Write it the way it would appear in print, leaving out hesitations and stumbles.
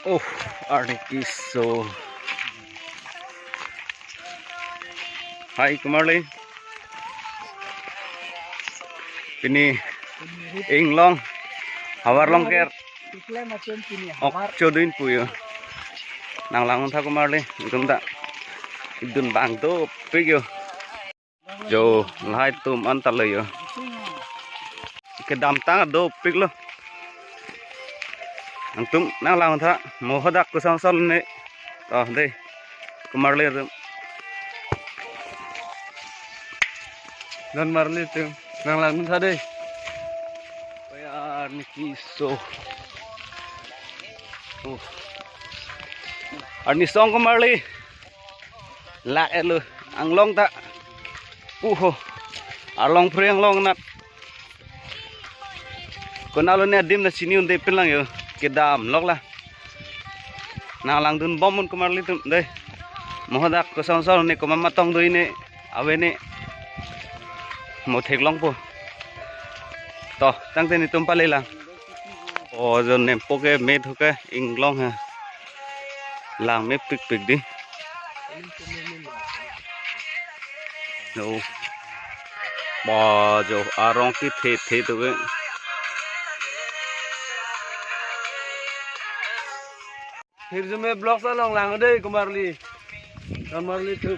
Oh, Arctic is so. Hi, Kumarli. Ini Inglong, havar Rongker. Ok, choduin puyo. Nang langon tha Kumarli, ikum tak. Idun bang to pigyo. Jo, lahai tum antalayo. Kedam tang do piglo. Antum nang langon tha mohodak kusang sol ne. Oh, deh. Kumarli tum. Dan marli tum. Nang langon tha deh. Bayar niki so. Oh. Ani song Kumarli. La elu anglong tak. Along pre anglong nat. Konalo ne dim na sini unde pilang yo. Kedam lok lah. Nang lang dun bomun Kumarli tum deh. Mohodak ko song song ne ko mamatong do ini awe ne. Mo thek long po. To tang te ni tum pale lang. O jon ne poke me thuke inglong ha. Lang me pik pik di. No. Bò jo arong ki the tu ke. फिर जो मैं ब्लॉग सा लॉन्ग लांग दे कुमारली कुमारली तो